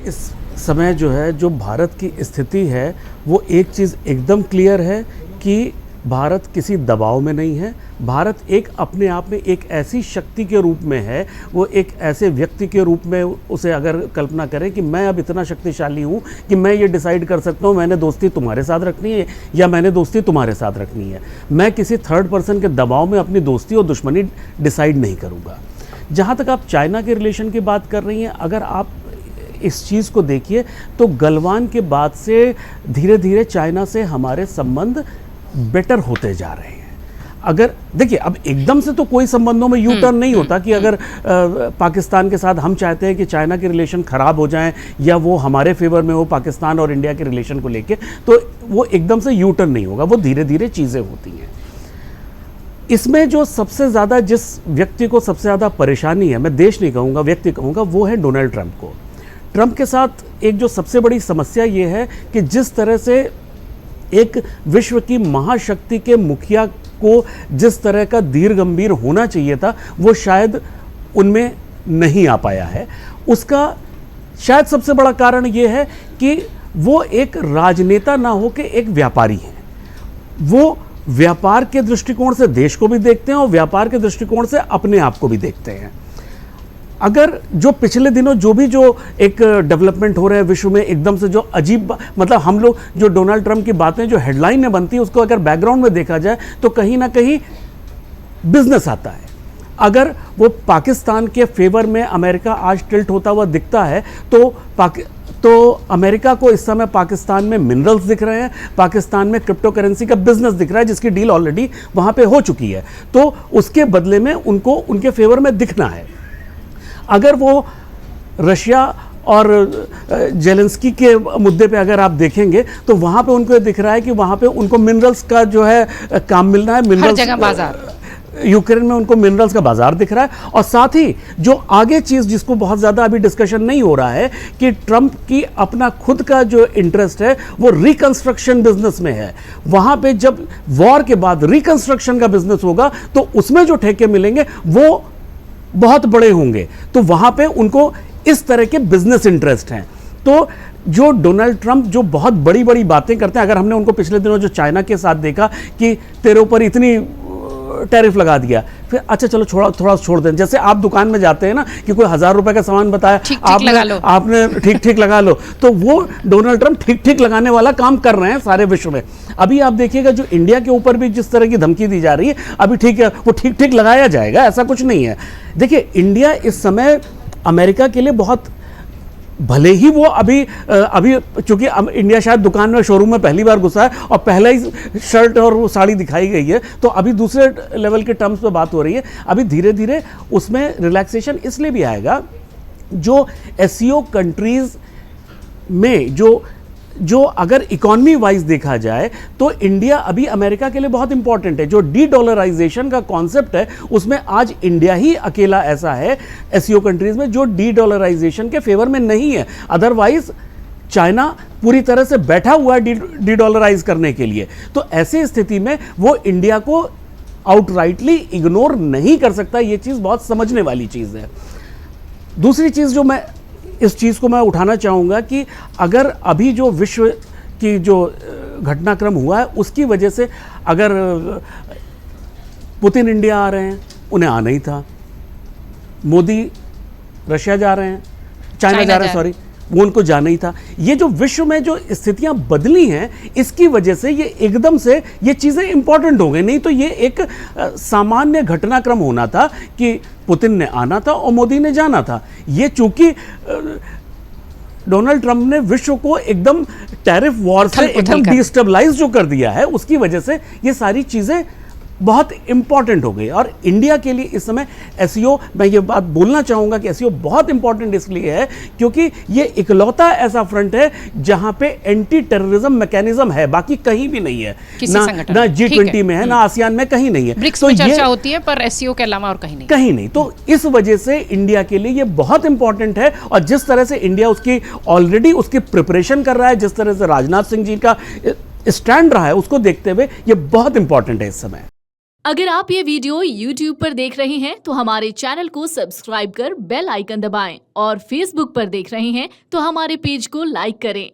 इस समय जो है, जो भारत की स्थिति है, वो एक चीज़ एकदम क्लियर है कि भारत किसी दबाव में नहीं है। भारत एक अपने आप में एक ऐसी शक्ति के रूप में है, वो एक ऐसे व्यक्ति के रूप में उसे अगर कल्पना करें कि मैं अब इतना शक्तिशाली हूँ कि मैं ये डिसाइड कर सकता हूँ मैंने दोस्ती तुम्हारे साथ रखनी है या मैंने दोस्ती तुम्हारे साथ रखनी है। मैं किसी थर्ड पर्सन के दबाव में अपनी दोस्ती और दुश्मनी डिसाइड नहीं करूँगा। जहाँ तक आप चाइना के रिलेशन की बात कर रही हैं, अगर आप इस चीज़ को देखिए तो गलवान के बाद से धीरे धीरे चाइना से हमारे संबंध बेटर होते जा रहे हैं। अगर देखिए, अब एकदम से तो कोई संबंधों में यू टर्न नहीं होता कि अगर पाकिस्तान के साथ हम चाहते हैं कि चाइना के रिलेशन ख़राब हो जाएं या वो हमारे फेवर में हो पाकिस्तान और इंडिया के रिलेशन को लेके, तो वो एकदम से यू टर्न नहीं होगा, वो धीरे धीरे चीज़ें होती हैं। इसमें जो सबसे ज़्यादा जिस व्यक्ति को सबसे ज़्यादा परेशानी है, मैं देश नहीं कहूँगा व्यक्ति कहूँगा, वो है डोनाल्ड ट्रंप को। ट्रंप के साथ एक जो सबसे बड़ी समस्या ये है कि जिस तरह से एक विश्व की महाशक्ति के मुखिया को जिस तरह का धीर गंभीर होना चाहिए था, वो शायद उनमें नहीं आ पाया है। उसका शायद सबसे बड़ा कारण ये है कि वो एक राजनेता ना हो के एक व्यापारी हैं। वो व्यापार के दृष्टिकोण से देश को भी देखते हैं और व्यापार के दृष्टिकोण से अपने आप को भी देखते हैं। अगर जो पिछले दिनों जो एक डेवलपमेंट हो रहे हैं विश्व में, एकदम से जो अजीब, मतलब हम लोग जो डोनाल्ड ट्रंप की बातें जो हेडलाइन में बनती है उसको अगर बैकग्राउंड में देखा जाए तो कहीं ना कहीं बिजनेस आता है। अगर वो पाकिस्तान के फेवर में अमेरिका आज टिल्ट होता हुआ दिखता है तो अमेरिका को इस समय पाकिस्तान में मिनरल्स दिख रहे हैं, पाकिस्तान में क्रिप्टो करेंसी का बिजनेस दिख रहा है जिसकी डील ऑलरेडी वहाँ पे हो चुकी है, तो उसके बदले में उनको उनके फेवर में दिखना है। अगर वो रशिया और जेलेंस्की के मुद्दे पे अगर आप देखेंगे तो वहाँ पे उनको दिख रहा है कि वहाँ पे उनको मिनरल्स का जो है काम मिलना है, मिनरल्स हर जगह बाजार, यूक्रेन में उनको मिनरल्स का बाजार दिख रहा है। और साथ ही जो आगे चीज़ जिसको बहुत ज़्यादा अभी डिस्कशन नहीं हो रहा है कि ट्रंप की अपना खुद का जो इंटरेस्ट है वो रिकंस्ट्रक्शन बिजनेस में है। वहाँ पे जब वॉर के बाद रिकंस्ट्रक्शन का बिजनेस होगा तो उसमें जो ठेके मिलेंगे वो बहुत बड़े होंगे, तो वहाँ पे उनको इस तरह के बिजनेस इंटरेस्ट हैं। तो जो डोनाल्ड ट्रंप जो बहुत बड़ी बड़ी बातें करते हैं, अगर हमने उनको पिछले दिनों जो चाइना के साथ देखा कि तेरे ऊपर इतनी टैरिफ लगा दिया, फिर अच्छा चलो थोड़ा छोड़ दें। जैसे आप दुकान में जाते हैं ना कि कोई 1000 रुपए का सामान बताया, आपने ठीक लगा लो, तो वो डोनाल्ड ट्रंप ठीक लगाने वाला काम कर रहे हैं सारे विश्व में। अभी आप देखिएगा जो इंडिया के ऊपर भी जिस तरह की धमकी दी जा रही है, अभी ठीक है वो ठीक लगाया जाएगा, ऐसा कुछ नहीं है। देखिए, इंडिया इस समय अमेरिका के लिए बहुत, भले ही वो अभी चूंकि इंडिया शायद दुकान में शोरूम में पहली बार घुसा है और पहला ही शर्ट और वो साड़ी दिखाई गई है, तो अभी दूसरे लेवल के टर्म्स पे बात हो रही है। अभी धीरे धीरे उसमें रिलैक्सेशन इसलिए भी आएगा, जो एससीओ कंट्रीज में जो अगर इकोनॉमी वाइज देखा जाए तो इंडिया अभी अमेरिका के लिए बहुत इंपॉर्टेंट है। जो डी डॉलराइजेशन का कॉन्सेप्ट है उसमें आज इंडिया ही अकेला ऐसा है एससीओ कंट्रीज में जो डी डॉलराइजेशन के फेवर में नहीं है। अदरवाइज चाइना पूरी तरह से बैठा हुआ है डी डॉलराइज करने के लिए। तो ऐसी स्थिति में वो इंडिया को आउटराइटली इग्नोर नहीं कर सकता। ये चीज़ बहुत समझने वाली चीज़ है। दूसरी चीज़ जो मैं इस चीज़ को मैं उठाना चाहूँगा कि अगर अभी जो विश्व की जो घटनाक्रम हुआ है उसकी वजह से अगर पुतिन इंडिया आ रहे हैं, उन्हें आना ही था। मोदी रशिया जा रहे हैं, चाइना जा रहे हैं, सॉरी, वो उनको जाना ही था। ये जो विश्व में जो स्थितियां बदली हैं इसकी वजह से ये एकदम से ये चीज़ें इंपॉर्टेंट हो गई। नहीं तो ये एक सामान्य घटनाक्रम होना था कि पुतिन ने आना था और मोदी ने जाना था। ये चूंकि डोनाल्ड ट्रंप ने विश्व को एकदम टैरिफ वॉर से एकदम डिस्टेबलाइज जो कर दिया है, उसकी वजह से ये सारी चीज़ें बहुत इंपॉर्टेंट हो गई। और इंडिया के लिए इस समय एससीओ, मैं ये बात बोलना चाहूँगा कि एससीओ बहुत इंपॉर्टेंट इसलिए है क्योंकि ये इकलौता ऐसा फ्रंट है जहाँ पे एंटी टेररिज्म मैकेनिज्म है, बाकी कहीं भी नहीं है। ना G20 में है, ना आसियान में, कहीं नहीं है। ब्रिक्स में चर्चा होती है पर एससीओ के अलावा और कहीं नहीं। तो इस वजह से इंडिया के लिए ये बहुत इंपॉर्टेंट है। और जिस तरह से इंडिया उसकी ऑलरेडी उसकी प्रिपरेशन कर रहा है, जिस तरह से राजनाथ सिंह जी का स्टैंड रहा है, उसको देखते हुए ये बहुत इंपॉर्टेंट है इस समय। अगर आप ये वीडियो YouTube पर देख रहे हैं तो हमारे चैनल को सब्सक्राइब कर बेल आइकन दबाएं और Facebook पर देख रहे हैं तो हमारे पेज को लाइक करें।